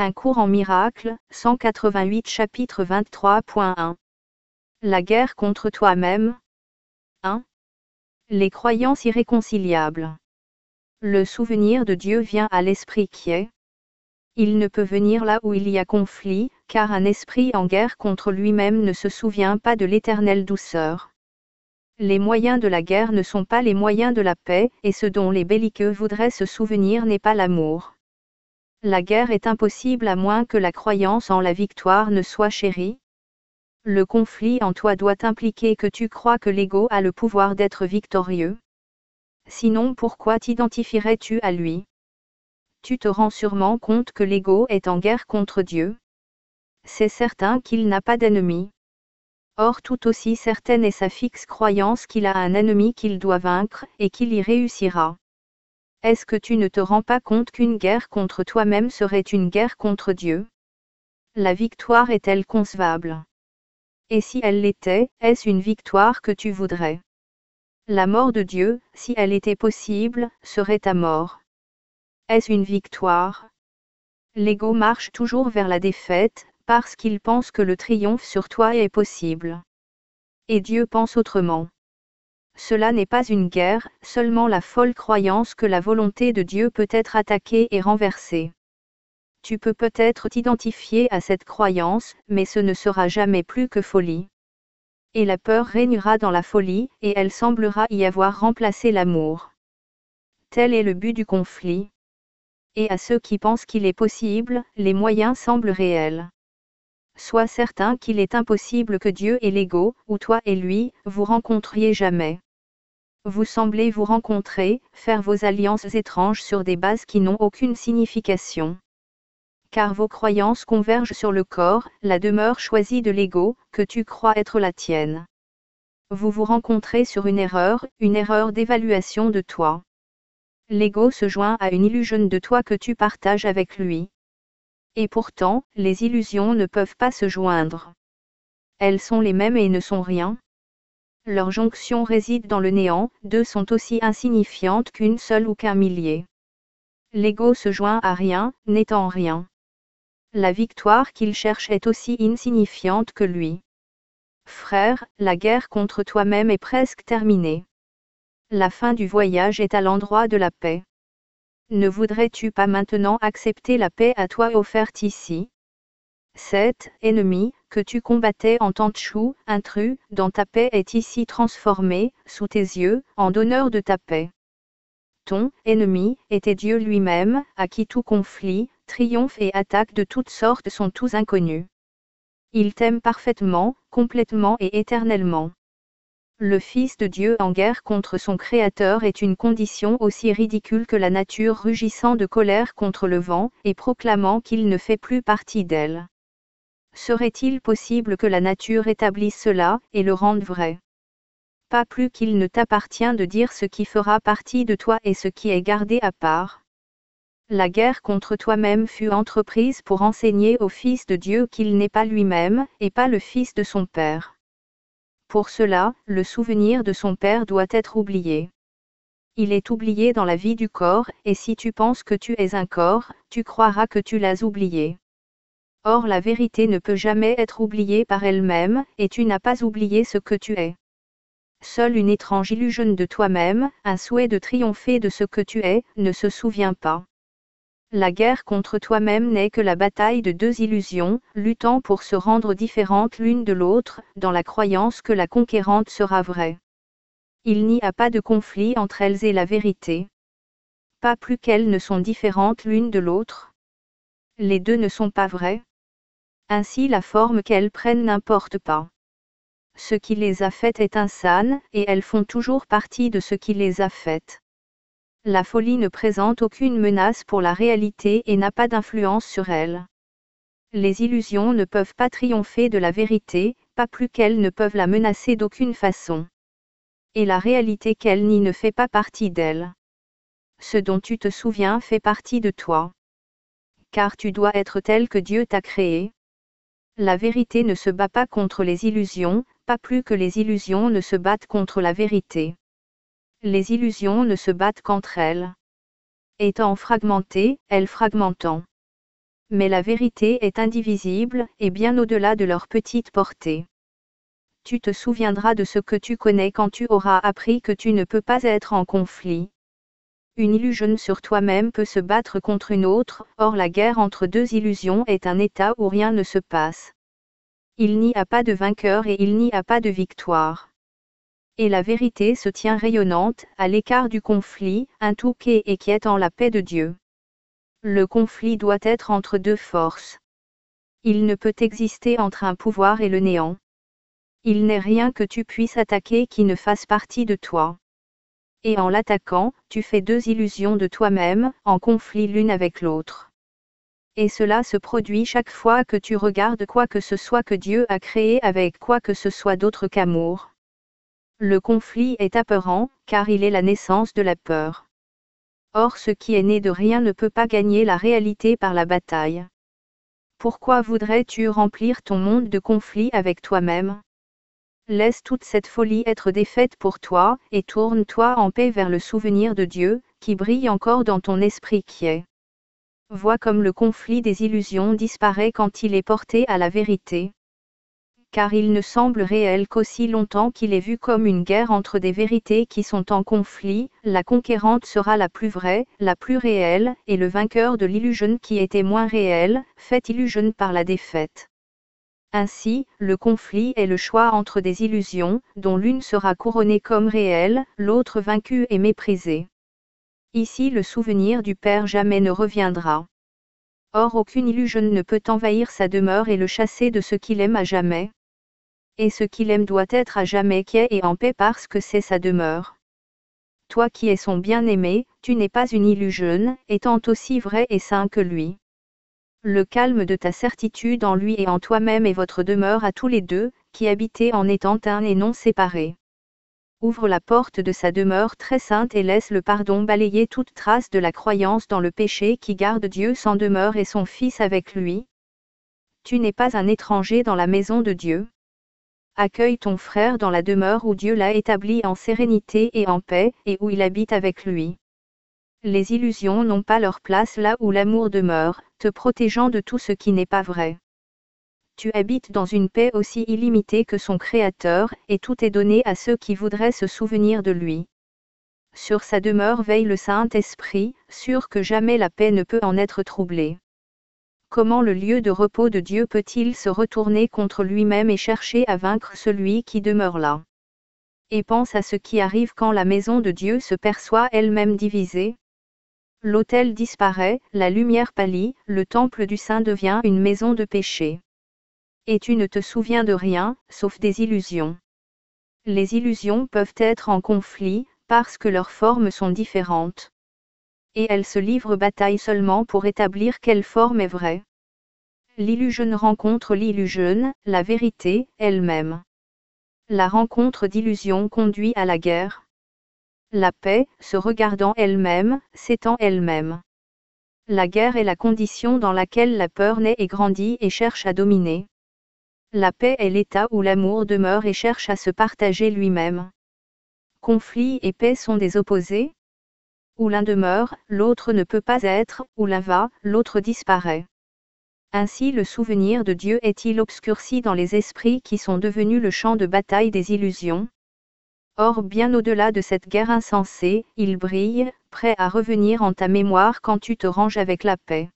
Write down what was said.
Un cours en miracles, 188 chapitre 23.1. La guerre contre toi-même. 1. Les croyances irréconciliables. Le souvenir de Dieu vient à l'esprit qui est. Il ne peut venir là où il y a conflit, car un esprit en guerre contre lui-même ne se souvient pas de l'éternelle douceur. Les moyens de la guerre ne sont pas les moyens de la paix, et ce dont les belliqueux voudraient se souvenir n'est pas l'amour. La guerre est impossible à moins que la croyance en la victoire ne soit chérie. Le conflit en toi doit impliquer que tu crois que l'ego a le pouvoir d'être victorieux. Sinon, pourquoi t'identifierais-tu à lui? Tu te rends sûrement compte que l'ego est en guerre contre Dieu. C'est certain qu'il n'a pas d'ennemi. Or tout aussi certaine est sa fixe croyance qu'il a un ennemi qu'il doit vaincre, et qu'il y réussira. Est-ce que tu ne te rends pas compte qu'une guerre contre toi-même serait une guerre contre Dieu? La victoire est-elle concevable? Et si elle l'était, est-ce une victoire que tu voudrais? La mort de Dieu, si elle était possible, serait ta mort. Est-ce une victoire? L'ego marche toujours vers la défaite, parce qu'il pense que le triomphe sur toi est possible. Et Dieu pense autrement. Cela n'est pas une guerre, seulement la folle croyance que la volonté de Dieu peut être attaquée et renversée. Tu peux peut-être t'identifier à cette croyance, mais ce ne sera jamais plus que folie. Et la peur régnera dans la folie, et elle semblera y avoir remplacé l'amour. Tel est le but du conflit. Et à ceux qui pensent qu'il est possible, les moyens semblent réels. Sois certain qu'il est impossible que Dieu et l'ego, ou toi et lui, vous rencontriez jamais. Vous semblez vous rencontrer, faire vos alliances étranges sur des bases qui n'ont aucune signification. Car vos croyances convergent sur le corps, la demeure choisie de l'ego, que tu crois être la tienne. Vous vous rencontrez sur une erreur d'évaluation de toi. L'ego se joint à une illusion de toi que tu partages avec lui. Et pourtant, les illusions ne peuvent pas se joindre. Elles sont les mêmes et ne sont rien. Leur jonction réside dans le néant, deux sont aussi insignifiantes qu'une seule ou qu'un millier. L'ego se joint à rien, n'étant rien. La victoire qu'il cherche est aussi insignifiante que lui. Frère, la guerre contre toi-même est presque terminée. La fin du voyage est à l'endroit de la paix. Ne voudrais-tu pas maintenant accepter la paix à toi offerte ici? Cet ennemi, que tu combattais en Tanchou, intrus, dans ta paix est ici transformé, sous tes yeux, en donneur de ta paix. Ton ennemi était Dieu lui-même, à qui tout conflit, triomphe et attaque de toutes sortes sont tous inconnus. Il t'aime parfaitement, complètement et éternellement. Le Fils de Dieu en guerre contre son Créateur est une condition aussi ridicule que la nature rugissant de colère contre le vent, et proclamant qu'il ne fait plus partie d'elle. Serait-il possible que la nature établisse cela, et le rende vrai? Pas plus qu'il ne t'appartient de dire ce qui fera partie de toi et ce qui est gardé à part. La guerre contre toi-même fut entreprise pour enseigner au Fils de Dieu qu'il n'est pas lui-même, et pas le Fils de son Père. Pour cela, le souvenir de son Père doit être oublié. Il est oublié dans la vie du corps, et si tu penses que tu es un corps, tu croiras que tu l'as oublié. Or la vérité ne peut jamais être oubliée par elle-même, et tu n'as pas oublié ce que tu es. Seule une étrange illusion de toi-même, un souhait de triompher de ce que tu es, ne se souvient pas. La guerre contre toi-même n'est que la bataille de deux illusions, luttant pour se rendre différentes l'une de l'autre, dans la croyance que la conquérante sera vraie. Il n'y a pas de conflit entre elles et la vérité. Pas plus qu'elles ne sont différentes l'une de l'autre. Les deux ne sont pas vraies. Ainsi la forme qu'elles prennent n'importe pas. Ce qui les a faites est insane, et elles font toujours partie de ce qui les a faites. La folie ne présente aucune menace pour la réalité et n'a pas d'influence sur elle. Les illusions ne peuvent pas triompher de la vérité, pas plus qu'elles ne peuvent la menacer d'aucune façon. Et la réalité qu'elle nie ne fait pas partie d'elle. Ce dont tu te souviens fait partie de toi. Car tu dois être tel que Dieu t'a créé. La vérité ne se bat pas contre les illusions, pas plus que les illusions ne se battent contre la vérité. Les illusions ne se battent qu'entre elles. Étant fragmentées, elles fragmentant. Mais la vérité est indivisible, et bien au-delà de leur petite portée. Tu te souviendras de ce que tu connais quand tu auras appris que tu ne peux pas être en conflit. Une illusion sur toi-même peut se battre contre une autre, or la guerre entre deux illusions est un état où rien ne se passe. Il n'y a pas de vainqueur et il n'y a pas de victoire. Et la vérité se tient rayonnante, à l'écart du conflit, intoquée et quiète en la paix de Dieu. Le conflit doit être entre deux forces. Il ne peut exister entre un pouvoir et le néant. Il n'est rien que tu puisses attaquer qui ne fasse partie de toi. Et en l'attaquant, tu fais deux illusions de toi-même, en conflit l'une avec l'autre. Et cela se produit chaque fois que tu regardes quoi que ce soit que Dieu a créé avec quoi que ce soit d'autre qu'amour. Le conflit est apeurant, car il est la naissance de la peur. Or ce qui est né de rien ne peut pas gagner la réalité par la bataille. Pourquoi voudrais-tu remplir ton monde de conflits avec toi-même ? Laisse toute cette folie être défaite pour toi, et tourne-toi en paix vers le souvenir de Dieu, qui brille encore dans ton esprit qui est. Vois comme le conflit des illusions disparaît quand il est porté à la vérité. Car il ne semble réel qu'aussi longtemps qu'il est vu comme une guerre entre des vérités qui sont en conflit, la conquérante sera la plus vraie, la plus réelle, et le vainqueur de l'illusion qui était moins réelle, fait illusion par la défaite. Ainsi, le conflit est le choix entre des illusions, dont l'une sera couronnée comme réelle, l'autre vaincue et méprisée. Ici le souvenir du Père jamais ne reviendra. Or aucune illusion ne peut envahir sa demeure et le chasser de ce qu'il aime à jamais. Et ce qu'il aime doit être à jamais quiet et en paix parce que c'est sa demeure. Toi qui es son bien-aimé, tu n'es pas une illusion, étant aussi vrai et saint que lui. Le calme de ta certitude en lui et en toi-même est votre demeure à tous les deux, qui habitez en étant un et non séparés. Ouvre la porte de sa demeure très sainte et laisse le pardon balayer toute trace de la croyance dans le péché qui garde Dieu sans demeure et son Fils avec lui. Tu n'es pas un étranger dans la maison de Dieu. Accueille ton frère dans la demeure où Dieu l'a établi en sérénité et en paix, et où il habite avec lui. Les illusions n'ont pas leur place là où l'amour demeure, te protégeant de tout ce qui n'est pas vrai. Tu habites dans une paix aussi illimitée que son Créateur, et tout est donné à ceux qui voudraient se souvenir de lui. Sur sa demeure veille le Saint-Esprit, sûr que jamais la paix ne peut en être troublée. Comment le lieu de repos de Dieu peut-il se retourner contre lui-même et chercher à vaincre celui qui demeure là ? Et pense à ce qui arrive quand la maison de Dieu se perçoit elle-même divisée. L'autel disparaît, la lumière pâlit, le temple du Saint devient une maison de péché. Et tu ne te souviens de rien, sauf des illusions. Les illusions peuvent être en conflit, parce que leurs formes sont différentes. Et elles se livrent bataille seulement pour établir quelle forme est vraie. L'illusion rencontre l'illusion, la vérité, elle-même. La rencontre d'illusions conduit à la guerre. La paix, se regardant elle-même, s'étend elle-même. La guerre est la condition dans laquelle la peur naît et grandit et cherche à dominer. La paix est l'état où l'amour demeure et cherche à se partager lui-même. Conflit et paix sont des opposés. Où l'un demeure, l'autre ne peut pas être, où l'un va, l'autre disparaît. Ainsi le souvenir de Dieu est-il obscurci dans les esprits qui sont devenus le champ de bataille des illusions ? Or bien au-delà de cette guerre insensée, il brille, prêt à revenir en ta mémoire quand tu te ranges avec la paix.